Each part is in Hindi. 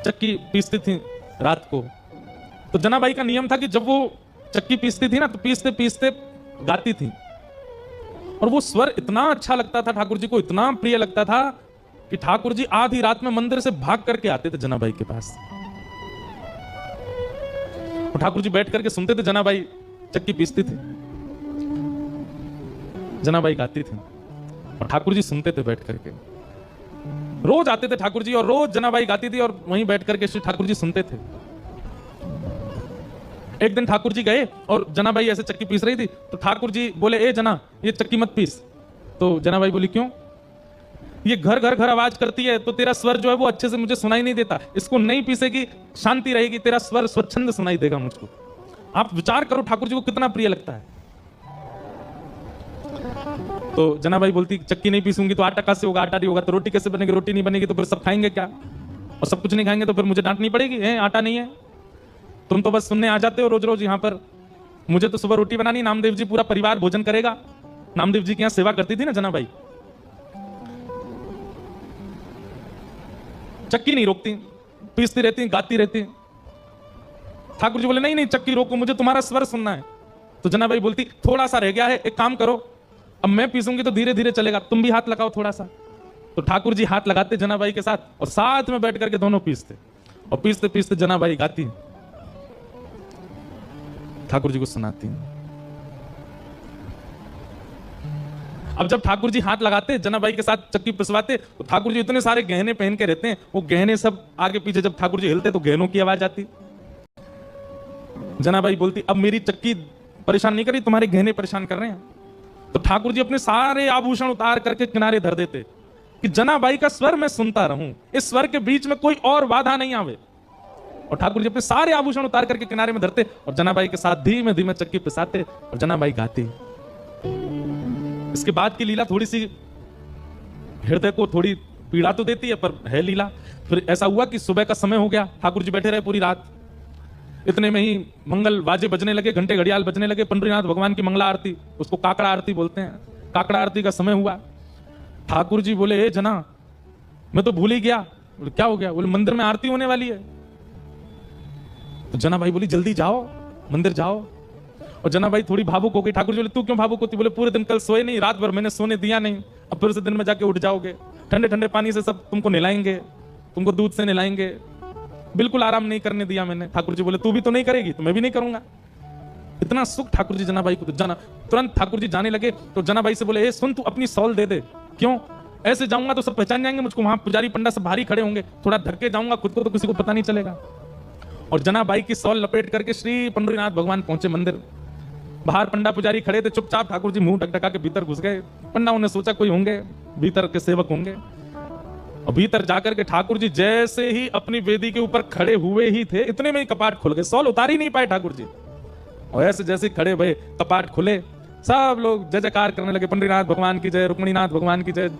चक्की पीसती थी रात को। तो जनाबाई का नियम था कि जब वो चक्की पीसती थी ना, तो पीसते पीसते गाती थी, और वो स्वर इतना अच्छा लगता था ठाकुर जी को, इतना प्रिय लगता था कि ठाकुर जी आधी रात में मंदिर से भाग करके आते थे जनाबाई के पास। और ठाकुर जी बैठ करके सुनते थे, जनाबाई चक्की पीसती थी, जनाबाई गाती थी, और ठाकुर जी सुनते थे बैठ करके। रोज आते थे ठाकुर जी, और रोज जनाबाई गाती थी, और वहीं बैठ करके श्री ठाकुर जी सुनते थे। एक दिन ठाकुर जी गए और जनाबाई ऐसे चक्की पीस रही थी, तो ठाकुर जी बोले, ए जना, ये चक्की मत पीस। तो जनाबाई बोली, क्यों? ये घर घर घर आवाज करती है, तो तेरा स्वर जो है वो अच्छे से मुझे सुनाई नहीं देता, इसको नहीं पीसेगी, शांति रहेगी, तेरा स्वर स्वच्छंद सुनाई देगा मुझको। आप विचार करो ठाकुर जी को कितना प्रिय लगता है। तो जनाबाई बोलती, चक्की नहीं पीसूंगी तो आटा कैसे होगा, आटा नहीं होगा तो रोटी कैसे बनेगी, रोटी नहीं बनेगी तो फिर सब खाएंगे क्या, और सब कुछ नहीं खाएंगे तो फिर मुझे डांटनी पड़ेगी, है आटा नहीं है। तुम तो बस सुनने आ जाते हो रोज रोज यहाँ पर, मुझे तो सुबह रोटी बनानी, नामदेव जी पूरा परिवार भोजन करेगा। नामदेव जी की यहाँ सेवा करती थी ना जनाबाई। चक्की नहीं रोकती, पीसती रहती, गाती रहती। ठाकुर जी बोले, नहीं नहीं चक्की रोको, मुझे तुम्हारा स्वर सुनना है। तो जनाबाई बोलती, थोड़ा सा रह गया है, एक काम करो, अब मैं पीसूंगी तो धीरे धीरे चलेगा, तुम भी हाथ लगाओ थोड़ा सा। तो ठाकुर जी हाथ लगाते जनाबाई के साथ, और साथ में बैठ करके दोनों पीसते, और पीसते पीसते जनाबाई गाती, ठाकुर जी को सुनाती। अब जब ठाकुर जी हाथ लगाते जनाबाई के साथ चक्की पिसवाते, तो ठाकुर जी इतने सारे गहने पहन के रहते हैं, वो गहने सब आगे पीछे जब ठाकुर जी हिलते तो गहनों की आवाज आती। जनाबाई बोलती, अब मेरी चक्की परेशान नहीं करी, तुम्हारे गहने परेशान कर रहे हैं। तो ठाकुर जी अपने सारे आभूषण उतार करके किनारे धर देते कि जनाबाई का स्वर मैं सुनता रहूं, इस स्वर के बीच में कोई और बाधा नहीं आवे। और ठाकुर जी अपने सारे आभूषण उतार करके किनारे में धरते, और जनाबाई के साथ धीमे धीमे चक्की पिसाते, और जनाबाई गाती। इसके बाद की लीला थोड़ी सी हृदय को थोड़ी पीड़ा तो देती है, पर है लीला। फिर ऐसा हुआ कि सुबह का समय हो गया, ठाकुर जी बैठे रहे पूरी रात। इतने में ही मंगल बाजे बजने लगे, घंटे घड़ियाल बजने लगे, पंडरीनाथ भगवान की मंगला आरती, उसको काकड़ा आरती बोलते हैं, काकड़ा आरती का समय हुआ। ठाकुर जी बोले, ए जना, मैं तो भूल ही गया। बोले, क्या हो गया? बोले, मंदिर में आरती होने वाली है। तो जनाबाई बोली, जल्दी जाओ, मंदिर जाओ। और जनाबाई थोड़ी भावुक हो गई। ठाकुर जी बोले, तू क्यों भावुक होती? बोले, पूरे दिन कल सोए नहीं, रात भर मैंने सोने दिया नहीं, अब फिर से दिन में जाके उठ जाओगे, ठंडे ठंडे पानी से सब तुमको नहलाएंगे, तुमको दूध से नहलाएंगे, बिल्कुल आराम नहीं करने दिया मैंने। ठाकुर जी बोले, तू भी तो नहीं करेगी तो मैं भी नहीं करूंगा। इतना सुख ठाकुर जी जनाबाई को। जाना तुरंत ठाकुर जी जाने लगे, तो जनाबाई से बोले, ए सुन, तू अपनी सॉल दे दे। क्यों? ऐसे जाऊंगा तो सब पहचान जाएंगे मुझको, वहां पुजारी पंडा सब भारी खड़े होंगे, थोड़ा धक्के जाऊंगा खुद को तो किसी को पता नहीं चलेगा। और जनाबाई की सॉल लपेट करके श्री पंडरीनाथ भगवान पहुंचे मंदिर। बाहर पंडा पुजारी खड़े थे चुपचाप, ठाकुर जी मुंह ढकढका के भीतर घुस गए। पंडाओं ने सोचा कोई होंगे, भीतर के सेवक होंगे। और भीतर जाकर के ठाकुर जी जैसे ही अपनी वेदी के ऊपर खड़े हुए ही थे, इतने में ही कपाट खुल गए। सॉल उतार ही नहीं पाए ठाकुर जी, और ऐसे जैसे खड़े भये कपाट खुले, सब लोग जय जयकार करने लगे, पंडरीनाथ भगवान की जय, रुक्मिणीनाथ भगवान की जय।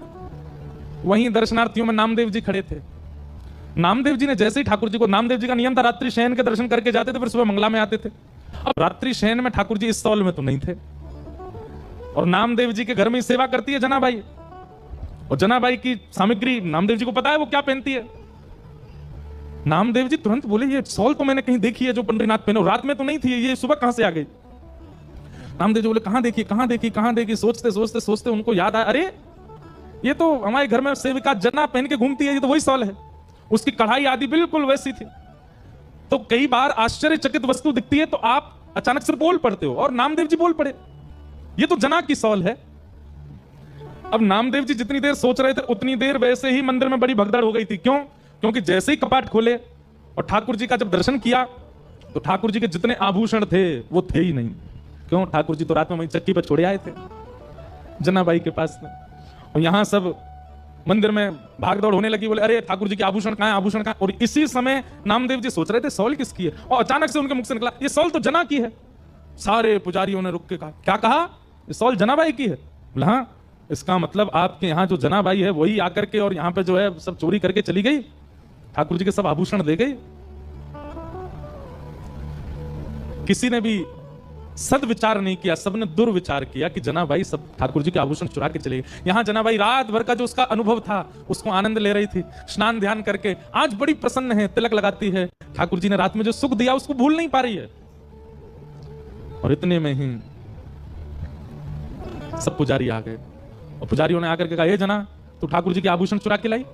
वहीं दर्शनार्थियों में नामदेव जी खड़े थे। नामदेव जी ने जैसे ही ठाकुर जी को, नामदेव जी का नियम था रात्रि शयन के दर्शन करके जाते थे, फिर सुबह मंगला में आते थे। अब रात्रि शयन में ठाकुर जी इस सॉल में तो नहीं थे, और नामदेव जी के घर में ही सेवा करती है जनाबाई। और जनाबाई की सामग्री नामदेव जी को पता है वो क्या पहनती है। नामदेव जी तुरंत बोले, ये सॉल तो मैंने कहीं देखी है जो पंडरीनाथ पहनो, रात में तो नहीं थी, ये सुबह कहां से आ गई? नामदेव जी बोले, कहां देखी कहां देखी कहां देखी? सोचते सोचते सोचते उनको याद आया, अरे ये तो हमारे घर में सेविका जना पहन के घूमती है, ये तो वही सॉल है। उसकी कढ़ाई आदि बिल्कुल वैसी थी। तो कई बार आश्चर्यचकित वस्तु दिखती है तो आप अचानक से बोल पड़ते हो, और नामदेव जी बोल पड़े, ये तो जना की सॉल है। अब नामदेव जी जितनी देर सोच रहे थे उतनी देर वैसे ही मंदिर में बड़ी भगदड़ हो गई थी। क्यों? क्योंकि जैसे ही कपाट खोले और ठाकुर जी का जब दर्शन किया, तो ठाकुर जी के जितने आभूषण थे वो थे ही नहीं। क्यों? ठाकुर जी तो रात में वहीं चक्की पर छोड़े आए थे जनाबाई के पास में। और यहां सब मंदिर में भागदौड़ होने लगी, बोले, अरे ठाकुर जी के आभूषण कहां है, आभूषण कहां? और इसी समय नामदेव जी सोच रहे थे सॉल किसकी है, और अचानक से उनके मुख से निकला, ये सॉल तो जना की है। सारे पुजारियों ने रुक के कहा, क्या कहा? ये सॉल जनाबाई की है? बोला, हाँ। इसका मतलब आपके यहाँ जो जनाबाई है वही आकर के और यहाँ पे जो है सब चोरी करके चली गई, ठाकुर जी के सब आभूषण ले गई। किसी ने भी सदविचार नहीं किया, सबने दुर्विचार किया कि जनाबाई सब ठाकुर जी के आभूषण चुरा के चले गई। यहां जनाबाई रात भर का जो उसका अनुभव था उसको आनंद ले रही थी, स्नान ध्यान करके आज बड़ी प्रसन्न है, तिलक लगाती है। ठाकुर जी ने रात में जो सुख दिया उसको भूल नहीं पा रही है। और इतने में ही सब पुजारी आ गए और पुजारियों ने आकर के कहा, ये जना तू ठाकुर जी के आभूषण चुरा के लाई?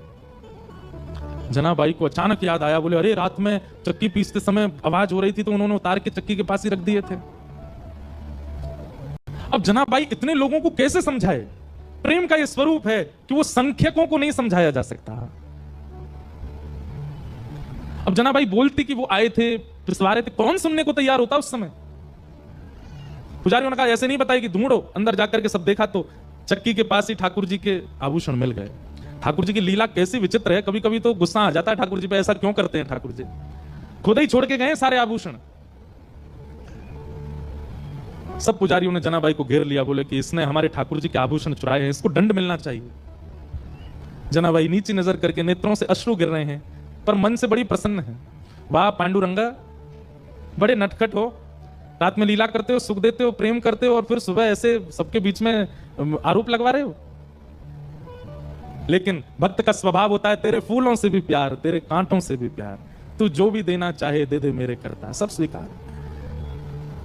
जनाबाई को अचानक याद आया, बोले अरे रात में चक्की पीसते समय आवाज हो रही थी तो उन्होंने उतार के चक्की के पास ही रख दिए थे। अब जनाबाई इतने लोगों को कैसे समझाए? प्रेम का यह स्वरूप है कि वो संख्यकों को नहीं समझाया जा सकता। अब जनाबाई बोलती कि वो आए थे, पिसवारे थे, कौन सुनने को तैयार होता उस समय? पुजारियों ने कहा ऐसे नहीं बताई कि ढूंढो, अंदर जाकर के सब देखा तो चक्की के पास ही ठाकुर जी के आभूषण मिल गए। ठाकुर जी की लीला कैसी विचित्र है, कभी कभी तो गुस्सा आ जाता है ठाकुर जी पे, ऐसा क्यों करते हैं ठाकुर जी? खुद ही छोड़ के गए सारे आभूषण। सब पुजारियों ने जनाबाई को घेर लिया, बोले कि इसने हमारे ठाकुर जी के आभूषण चुराए हैं, इसको दंड मिलना चाहिए। जनाबाई नीची नजर करके नेत्रों से अश्रु गिर रहे हैं पर मन से बड़ी प्रसन्न है। वाह पांडुरंगा, बड़े नटखट हो, रात में लीला करते हो, सुख देते हो, प्रेम करते हो और फिर सुबह ऐसे सबके बीच में आरोप लगवा रहे हो। लेकिन भक्त का स्वभाव होता है तेरे फूलों से भी प्यार, तेरे कांटों से भी प्यार, तू जो भी देना चाहे दे दे मेरे करता, सब स्वीकार।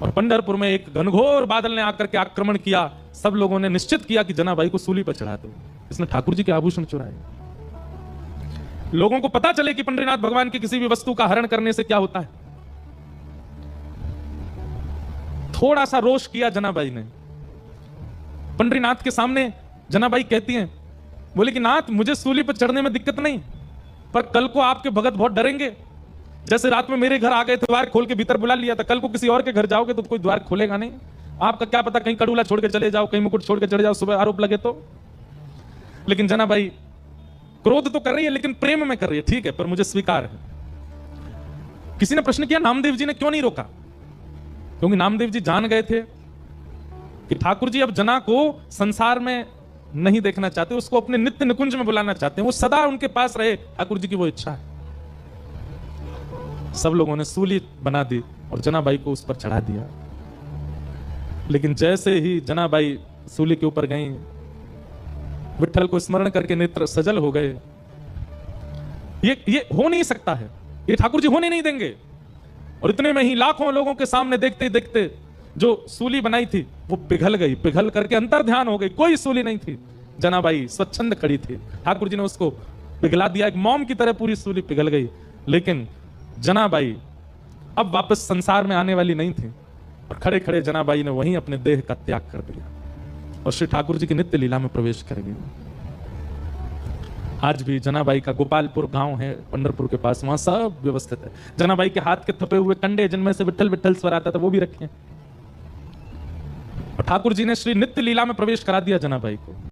और पंढरपुर में एक घनघोर बादल ने आकर के आक्रमण किया। सब लोगों ने निश्चित किया कि जनाबाई को सूली पर चढ़ा दो, इसने ठाकुर जी के आभूषण चुराए। लोगों को पता चले कि पंडरीनाथ भगवान की किसी भी वस्तु का हरण करने से क्या होता है। थोड़ा सा रोष किया जनाबाई ने। पंडरीनाथ के सामने जनाबाई कहती हैं, बोले कि नाथ मुझे सूली पर चढ़ने में दिक्कत नहीं, पर कल को आपके भगत बहुत डरेंगे। जैसे रात में मेरे घर आ गए थे, द्वार खोल के भीतर बुला लिया था, कल को किसी और के घर जाओगे तो कोई द्वार खोलेगा नहीं। आपका क्या पता कहीं कड़ूला छोड़ के चले जाओ, कहीं मुकुट छोड़ के चले जाओ, सुबह आरोप लगे तो। लेकिन जनाबाई क्रोध तो कर रही है लेकिन प्रेम में कर रही है, ठीक है पर मुझे स्वीकार है। किसी ने प्रश्न किया नामदेव जी ने क्यों नहीं रोका? क्योंकि नामदेव जी जान गए थे कि ठाकुर जी अब जना को संसार में नहीं देखना चाहते, उसको अपने नित्य निकुंज में बुलाना चाहते हैं, वो सदा उनके पास रहे, ठाकुर जी की वो इच्छा है। सब लोगों ने सूली बना दी और जनाबाई को उस पर चढ़ा दिया। लेकिन जैसे ही जनाबाई सूली के ऊपर गई, विठल को स्मरण करके नेत्र सजल हो गए। ये हो नहीं सकता है, ये ठाकुर जी होने नहीं देंगे। और इतने में ही लाखों लोगों के सामने देखते देखते जो सूली बनाई थी वो पिघल गई, पिघल करके अंतर ध्यान हो गई, कोई सूली नहीं थी। जनाबाई स्वच्छंद खड़ी थी, ठाकुर जी ने उसको पिघला दिया, एक मोम की तरह पूरी सूली पिघल गई। लेकिन जनाबाई अब वापस संसार में आने वाली नहीं थी और खड़े खड़े जनाबाई ने वहीं अपने देह का त्याग कर दिया और श्री ठाकुर जी की नित्य लीला में प्रवेश कर गई। आज भी जनाबाई का गोपालपुर गांव है पंढरपुर के पास, वहां सब व्यवस्थित है। जनाबाई के हाथ के थपे हुए कंडे जिनमें से विठल विठल स्वर आता था वो भी रखे। और ठाकुर जी ने श्री नित्य लीला में प्रवेश करा दिया जनाबाई को।